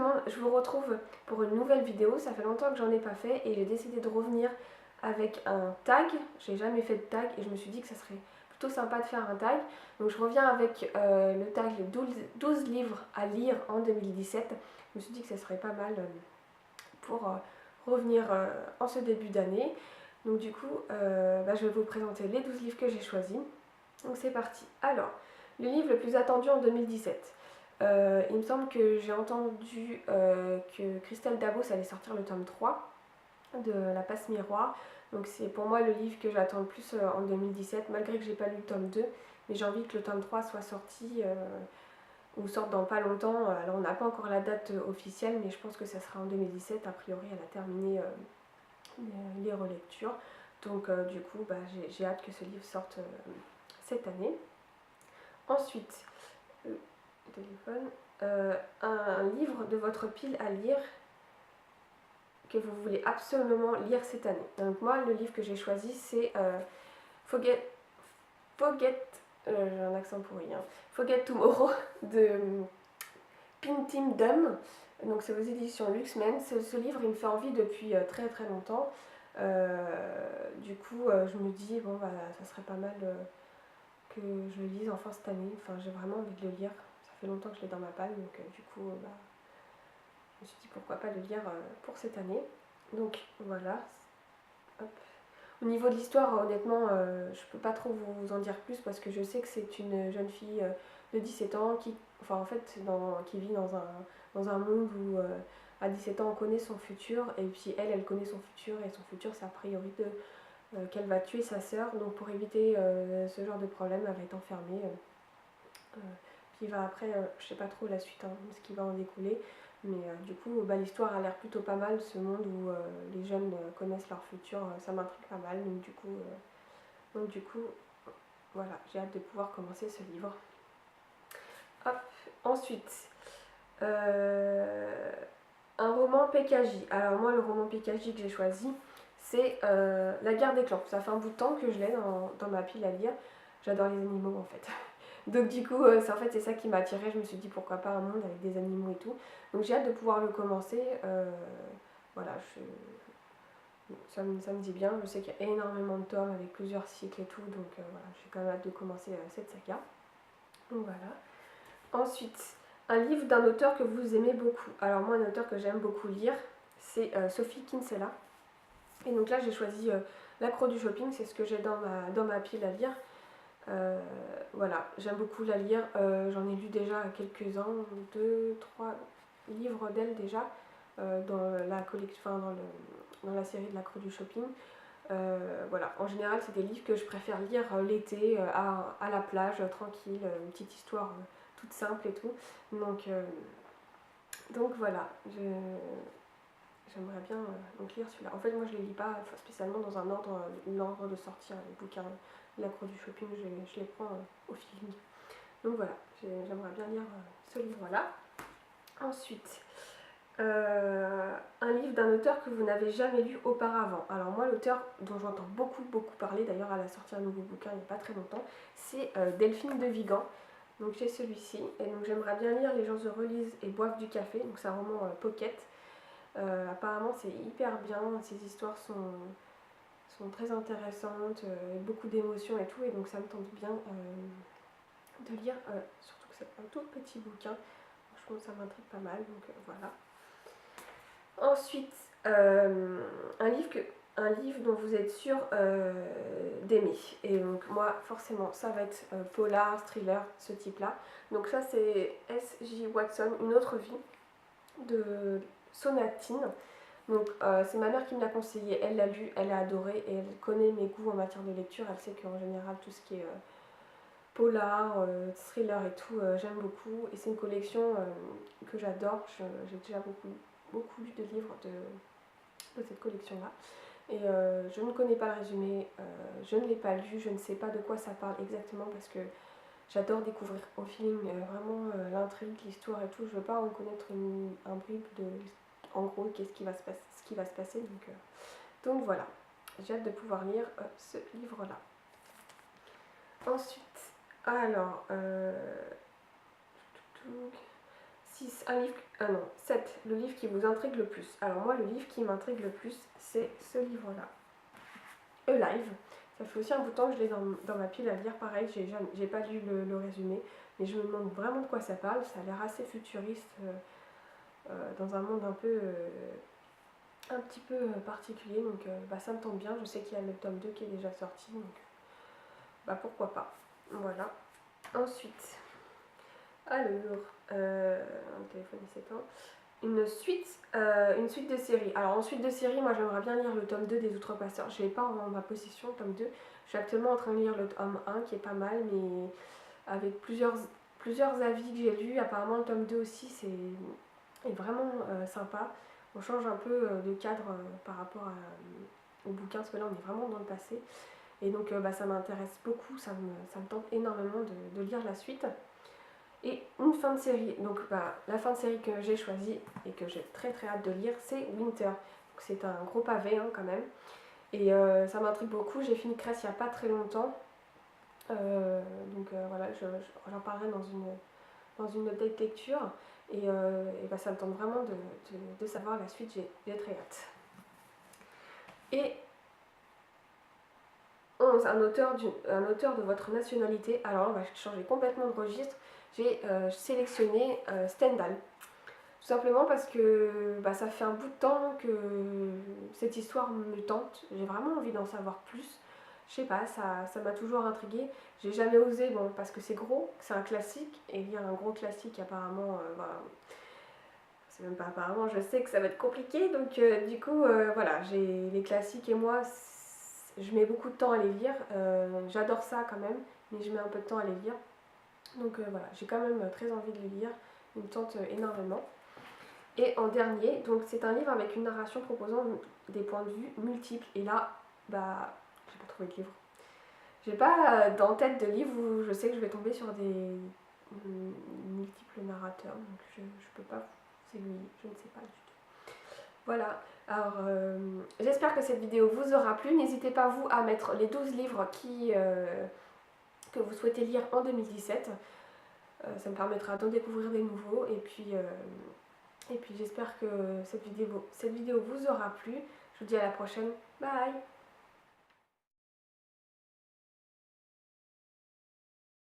monde, je vous retrouve pour une nouvelle vidéo. Ça fait longtemps que j'en ai pas fait et j'ai décidé de revenir avec un tag. J'ai jamais fait de tag et je me suis dit que ça serait plutôt sympa de faire un tag. Donc je reviens avec le tag 12 livres à lire en 2017. Je me suis dit que ça serait pas mal pour revenir en ce début d'année. Donc du coup, je vais vous présenter les 12 livres que j'ai choisis. Donc c'est parti. Alors, le livre le plus attendu en 2017. Il me semble que j'ai entendu que Christelle Dabos allait sortir le tome 3 de La Passe Miroir. Donc c'est pour moi le livre que j'attends le plus en 2017, malgré que j'ai pas lu le tome 2. Mais j'ai envie que le tome 3 soit sorti ou sorte dans pas longtemps. Alors on n'a pas encore la date officielle, mais je pense que ça sera en 2017. A priori, elle a terminé les relectures. Donc du coup, j'ai hâte que ce livre sorte cette année. Ensuite, téléphone, un livre de votre pile à lire que vous voulez absolument lire cette année. Donc moi, le livre que j'ai choisi, c'est Forget j'ai un accent pourri, hein, Forget Tomorrow de Pintim Dum. Donc c'est aux éditions Luxmen. Ce livre, il me fait envie depuis très très longtemps. Du coup, je me dis, bon, ça serait pas mal que je le lise enfin cette année. Enfin, j'ai vraiment envie de le lire. Ça fait longtemps que je l'ai dans ma palle, donc du coup, je me suis dit pourquoi pas le lire pour cette année. Donc voilà. Hop. Au niveau de l'histoire, honnêtement, je peux pas trop vous en dire plus parce que je sais que c'est une jeune fille de 17 ans qui, enfin en fait, qui vit dans un monde où à 17 ans on connaît son futur et puis elle connaît son futur et son futur c'est a priori qu'elle va tuer sa sœur. Donc pour éviter ce genre de problème, elle va être enfermée. Puis après, je sais pas trop la suite, hein, ce qui va en découler. Mais du coup, l'histoire a l'air plutôt pas mal, ce monde où les jeunes connaissent leur futur, ça m'intrigue pas mal. Donc du coup, voilà, j'ai hâte de pouvoir commencer ce livre. Hop. Ensuite, un roman PKJ. Alors moi, le roman PKJ que j'ai choisi, c'est La guerre des clans. Ça fait un bout de temps que je l'ai dans ma pile à lire. J'adore les animaux en fait. Donc du coup, c'est ça qui m'a attirée. Je me suis dit pourquoi pas un monde avec des animaux et tout. Donc j'ai hâte de pouvoir le commencer. Voilà, ça me dit bien. Je sais qu'il y a énormément de tomes avec plusieurs cycles et tout. Donc voilà, j'ai quand même hâte de commencer cette saga. Donc voilà. Ensuite, un livre d'un auteur que vous aimez beaucoup. Alors moi, un auteur que j'aime beaucoup lire, c'est Sophie Kinsella. Et donc là, j'ai choisi L'accro du shopping. C'est ce que j'ai dans ma pile à lire. Voilà, j'aime beaucoup la lire. J'en ai lu déjà quelques-uns, 2, 3 livres d'elle déjà dans la collection, dans la série de L'accro du shopping. Voilà, en général, c'est des livres que je préfère lire l'été à la plage, tranquille, une petite histoire toute simple et tout. Donc voilà, j'aimerais bien donc lire celui-là. En fait, moi, je ne les lis pas spécialement dans un ordre de sortie, les bouquins. L'accro du shopping, je les prends au feeling. Donc voilà, j'aimerais bien lire ce livre-là. Ensuite, un livre d'un auteur que vous n'avez jamais lu auparavant. Alors moi, l'auteur dont j'entends beaucoup parler, d'ailleurs elle a sorti un nouveau bouquin il n'y a pas très longtemps, c'est Delphine de Vigan. Donc j'ai celui-ci, et donc j'aimerais bien lire Les gens heureux lisent et boivent du café. Donc c'est un roman pocket. Apparemment c'est hyper bien, ces histoires sont très intéressantes, beaucoup d'émotions et tout, et donc ça me tente bien de lire, surtout que c'est un tout petit bouquin. Franchement, ça m'intrigue pas mal, donc voilà. Ensuite, un livre dont vous êtes sûr d'aimer. Et donc moi, forcément, ça va être polar, thriller, ce type-là. Donc ça, c'est S.J. Watson, Une autre vie, de Sonatine. Donc c'est ma mère qui me l'a conseillé, elle l'a lu, elle a adoré et elle connaît mes goûts en matière de lecture. Elle sait qu'en général, tout ce qui est polar, thriller et tout, j'aime beaucoup. Et c'est une collection que j'adore. J'ai déjà beaucoup lu de livres de cette collection-là. Et je ne connais pas le résumé, je ne l'ai pas lu, je ne sais pas de quoi ça parle exactement parce que j'adore découvrir au feeling vraiment l'intrigue, l'histoire et tout. Je ne veux pas en connaître un bribe de, en gros, ce qui va se passer. Donc voilà, j'ai hâte de pouvoir lire ce livre-là. Ensuite, alors, 6, un livre, non, 7, le livre qui vous intrigue le plus. Alors moi, le livre qui m'intrigue le plus, c'est ce livre-là, Alive. Ça fait aussi un bout de temps que je l'ai dans ma pile à lire, pareil, j'ai pas lu le résumé, mais je me demande vraiment de quoi ça parle. Ça a l'air assez futuriste, dans un monde un petit peu particulier, donc bah, ça me tombe bien. Je sais qu'il y a le tome 2 qui est déjà sorti, donc bah, pourquoi pas. Voilà. Ensuite, alors, mon téléphone s'éteint. Une suite de séries. Alors en suite de séries, moi j'aimerais bien lire le tome 2 des Outrepasseurs. Je l'ai pas en ma possession, le tome 2. Je suis actuellement en train de lire le tome 1 qui est pas mal, mais avec plusieurs avis que j'ai lus. Apparemment le tome 2 aussi est vraiment sympa. On change un peu de cadre par rapport au bouquin, parce que là on est vraiment dans le passé. Et donc bah, ça m'intéresse beaucoup, ça me tente énormément de lire la suite. Et une fin de série, donc bah, la fin de série que j'ai choisie et que j'ai très très hâte de lire, c'est Winter. C'est un gros pavé hein, quand même. Et ça m'intrigue beaucoup, j'ai fini Cress il n'y a pas très longtemps. Voilà, j'en parlerai dans une update lecture. Et bah, ça me tente vraiment de savoir la suite, j'ai très hâte. Et 11, un auteur de votre nationalité. Alors on va changer complètement de registre. J'ai sélectionné Stendhal. Tout simplement parce que bah, ça fait un bout de temps que cette histoire me tente. J'ai vraiment envie d'en savoir plus. Je sais pas, ça m'a toujours intriguée. J'ai jamais osé, bon, parce que c'est gros, c'est un classique. Et lire un gros classique, apparemment, bah, c'est même pas apparemment, je sais que ça va être compliqué. Donc, du coup, voilà, j'ai les classiques et moi, je mets beaucoup de temps à les lire. J'adore ça quand même, mais je mets un peu de temps à les lire. Donc, voilà, j'ai quand même très envie de les lire. Il me tente énormément. Et en dernier, donc c'est un livre avec une narration proposant des points de vue multiples. Et là, bah, j'ai pas trouvé de livre. J'ai pas en tête de livre où je sais que je vais tomber sur des multiples narrateurs. Donc je peux pas. C'est lui, je ne sais pas du tout. Voilà. Alors, j'espère que cette vidéo vous aura plu. N'hésitez pas, vous, à mettre les 12 livres que vous souhaitez lire en 2017. Ça me permettra d'en découvrir des nouveaux. Et puis j'espère que cette vidéo vous aura plu. Je vous dis à la prochaine. Bye!